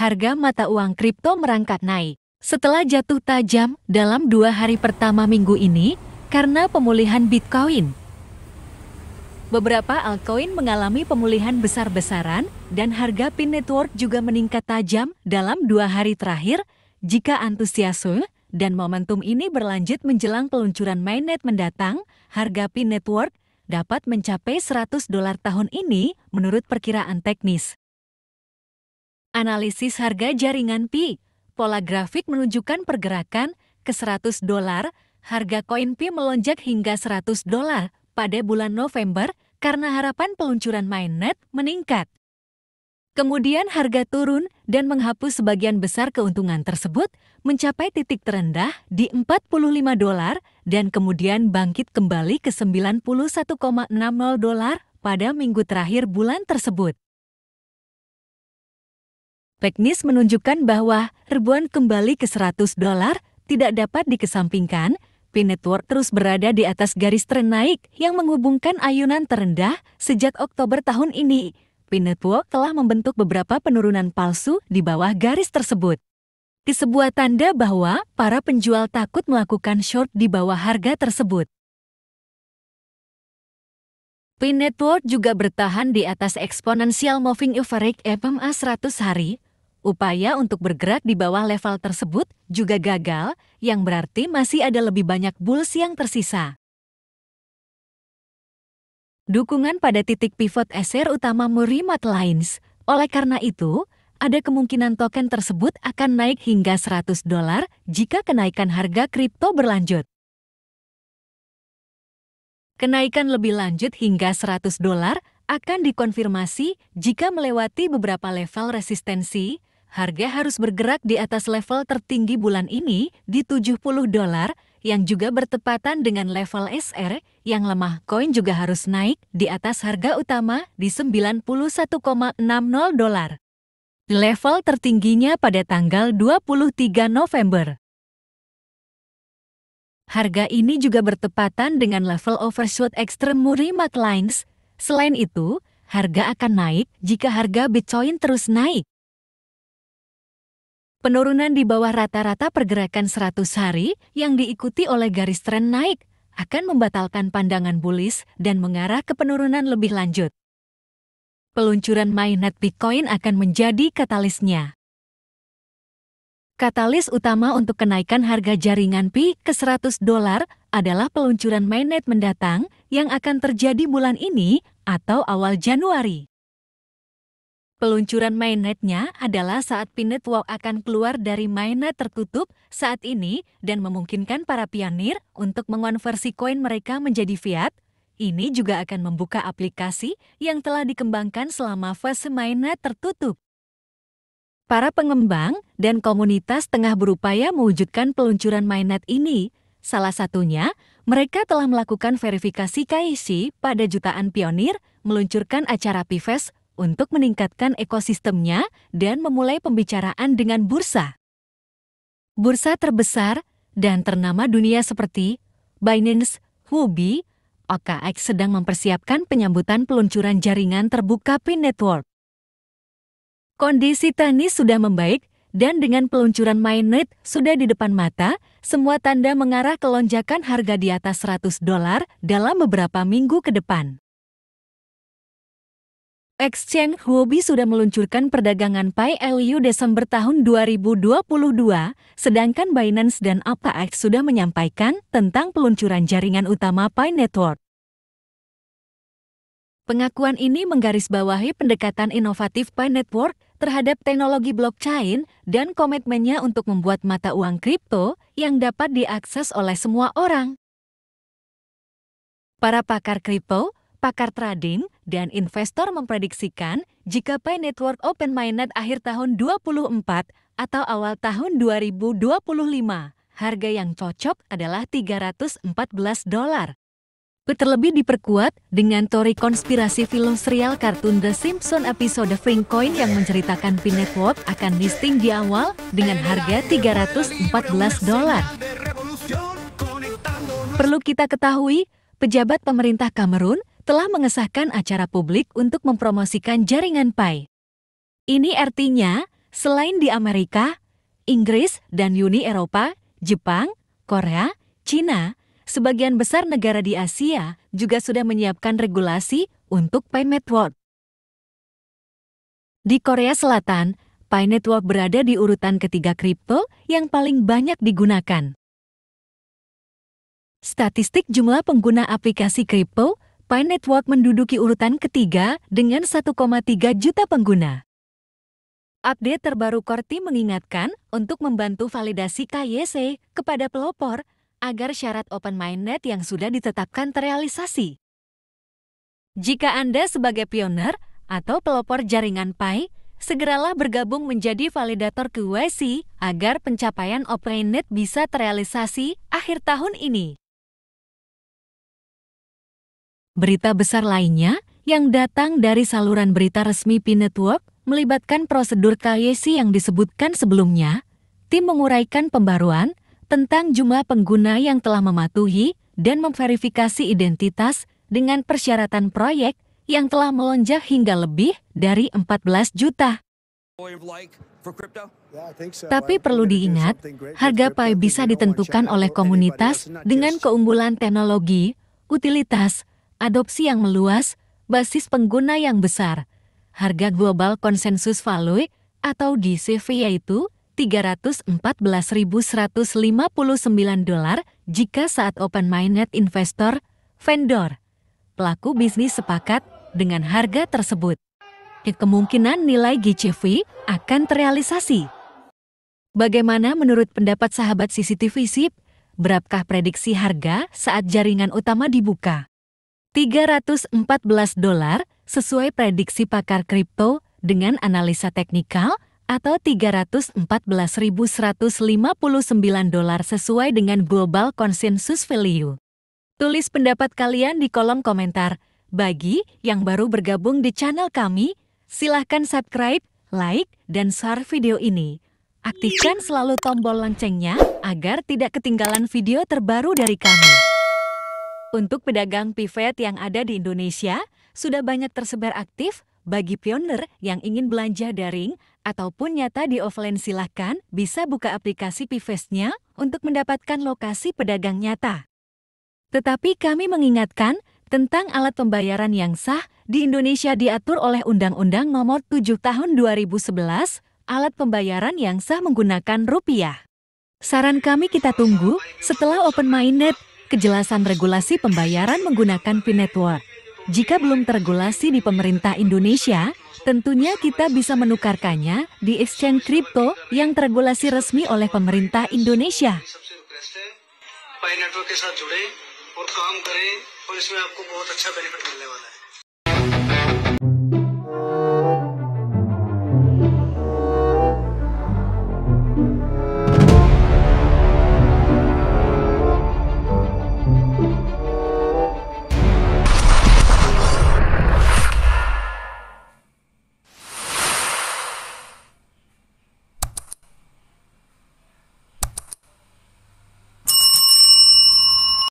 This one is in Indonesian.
harga mata uang kripto merangkak naik setelah jatuh tajam dalam 2 hari pertama minggu ini karena pemulihan Bitcoin. Beberapa altcoin mengalami pemulihan besar-besaran dan harga Pin Network juga meningkat tajam dalam 2 hari terakhir jika antusiasme dan momentum ini berlanjut menjelang peluncuran mainnet mendatang. Harga Pin Network dapat mencapai $100 tahun ini menurut perkiraan teknis. Analisis harga jaringan Pi, pola grafik menunjukkan pergerakan ke $100. Harga koin Pi melonjak hingga $100 pada bulan November karena harapan peluncuran mainnet meningkat. Kemudian harga turun dan menghapus sebagian besar keuntungan tersebut mencapai titik terendah di $45 dan kemudian bangkit kembali ke $91,60 pada minggu terakhir bulan tersebut. Teknis menunjukkan bahwa ribuan kembali ke $100 tidak dapat dikesampingkan. Pin Network terus berada di atas garis tren naik yang menghubungkan ayunan terendah sejak Oktober tahun ini. Pin Network telah membentuk beberapa penurunan palsu di bawah garis tersebut. Sebuah tanda bahwa para penjual takut melakukan short di bawah harga tersebut. Pin Network juga bertahan di atas Exponential Moving Average (EMA) 100 hari. Upaya untuk bergerak di bawah level tersebut juga gagal, yang berarti masih ada lebih banyak bulls yang tersisa. Dukungan pada titik pivot SR utama Murray-Matt Lines. Oleh karena itu, ada kemungkinan token tersebut akan naik hingga $100 jika kenaikan harga kripto berlanjut. Kenaikan lebih lanjut hingga $100 akan dikonfirmasi jika melewati beberapa level resistensi. Harga harus bergerak di atas level tertinggi bulan ini di $70, yang juga bertepatan dengan level SR yang lemah. Koin juga harus naik di atas harga utama di $91,60. Level tertingginya pada tanggal 23 November. Harga ini juga bertepatan dengan level overshot ekstrem Murray-Matt Lines. Selain itu, harga akan naik jika harga Bitcoin terus naik. Penurunan di bawah rata-rata pergerakan 100 hari yang diikuti oleh garis tren naik akan membatalkan pandangan bullish dan mengarah ke penurunan lebih lanjut. Peluncuran mainnet Bitcoin akan menjadi katalisnya. Katalis utama untuk kenaikan harga jaringan Pi ke $100 adalah peluncuran mainnet mendatang yang akan terjadi bulan ini atau awal Januari. Peluncuran mainnetnya adalah saat Pin Network akan keluar dari mainnet tertutup saat ini dan memungkinkan para pionir untuk mengonversi koin mereka menjadi fiat. Ini juga akan membuka aplikasi yang telah dikembangkan selama fase mainnet tertutup. Para pengembang dan komunitas tengah berupaya mewujudkan peluncuran mainnet ini. Salah satunya, mereka telah melakukan verifikasi KYC pada jutaan pionir, meluncurkan acara PIFES untuk meningkatkan ekosistemnya dan memulai pembicaraan dengan bursa. Bursa terbesar dan ternama dunia seperti Binance, Huobi, OKX sedang mempersiapkan penyambutan peluncuran jaringan terbuka Pin Network. Kondisi teknis sudah membaik dan dengan peluncuran mainnet sudah di depan mata, semua tanda mengarah ke lonjakan harga di atas $100 dalam beberapa minggu ke depan. Exchange Huobi sudah meluncurkan perdagangan Pi LU Desember tahun 2022, sedangkan Binance dan OKX sudah menyampaikan tentang peluncuran jaringan utama Pi Network. Pengakuan ini menggarisbawahi pendekatan inovatif Pi Network terhadap teknologi blockchain dan komitmennya untuk membuat mata uang kripto yang dapat diakses oleh semua orang. Para pakar kripto, pakar trading, dan investor memprediksikan jika Pi Network Open Mainnet akhir tahun 2024 atau awal tahun 2025, harga yang cocok adalah $314. Terlebih diperkuat dengan teori konspirasi film serial kartun The Simpsons episode Frankencoin yang menceritakan Pin Network akan listing di awal dengan harga $314. Perlu kita ketahui, pejabat pemerintah Kamerun telah mengesahkan acara publik untuk mempromosikan jaringan Pi. Ini artinya, Selain di Amerika, Inggris dan Uni Eropa, Jepang, Korea, Cina, sebagian besar negara di Asia juga sudah menyiapkan regulasi untuk Pi Network. Di Korea Selatan, Pi Network berada di urutan ketiga kripto yang paling banyak digunakan. Statistik jumlah pengguna aplikasi kripto, Pi Network menduduki urutan ketiga dengan 1,3 juta pengguna. Update terbaru Corti mengingatkan untuk membantu validasi KYC kepada pelopor agar syarat open mainnet yang sudah ditetapkan terrealisasi. Jika Anda sebagai pioner atau pelopor jaringan Pi, segeralah bergabung menjadi validator KYC agar pencapaian open mainnet bisa terrealisasi akhir tahun ini. Berita besar lainnya yang datang dari saluran berita resmi Pi Network melibatkan prosedur KYC yang disebutkan sebelumnya. Tim menguraikan pembaruan tentang jumlah pengguna yang telah mematuhi dan memverifikasi identitas dengan persyaratan proyek yang telah melonjak hingga lebih dari 14 juta. Tapi perlu diingat, harga Pi bisa ditentukan oleh komunitas dengan keunggulan teknologi, utilitas, adopsi yang meluas, basis pengguna yang besar. Harga Global Consensus Value atau DCV yaitu $314.159 jika saat open mainnet investor, vendor, pelaku bisnis sepakat dengan harga tersebut. Kemungkinan nilai GCV akan terrealisasi. Bagaimana menurut pendapat sahabat CCTV SIP? Berapakah prediksi harga saat jaringan utama dibuka? $314 sesuai prediksi pakar kripto dengan analisa teknikal atau $314.159 sesuai dengan Global Consensus Value. Tulis pendapat kalian di kolom komentar. Bagi yang baru bergabung di channel kami, silahkan subscribe, like, dan share video ini. Aktifkan selalu tombol loncengnya agar tidak ketinggalan video terbaru dari kami. Untuk pedagang pivot yang ada di Indonesia, sudah banyak tersebar aktif. Bagi pioner yang ingin belanja daring ataupun nyata di offline, silahkan bisa buka aplikasi Pivest-nya untuk mendapatkan lokasi pedagang nyata. Tetapi kami mengingatkan tentang alat pembayaran yang sah di Indonesia diatur oleh Undang-Undang Nomor 7 Tahun 2011, alat pembayaran yang sah menggunakan rupiah. Saran kami kita tunggu setelah open mainnet, kejelasan regulasi pembayaran menggunakan Pi Network. Jika belum terregulasi di pemerintah Indonesia, tentunya kita bisa menukarkannya di exchange kripto yang terregulasi resmi oleh pemerintah Indonesia. Pi Network के साथ जुड़े और काम करें और इसमें आपको बहुत अच्छा बेनिफिट मिलने वाला है।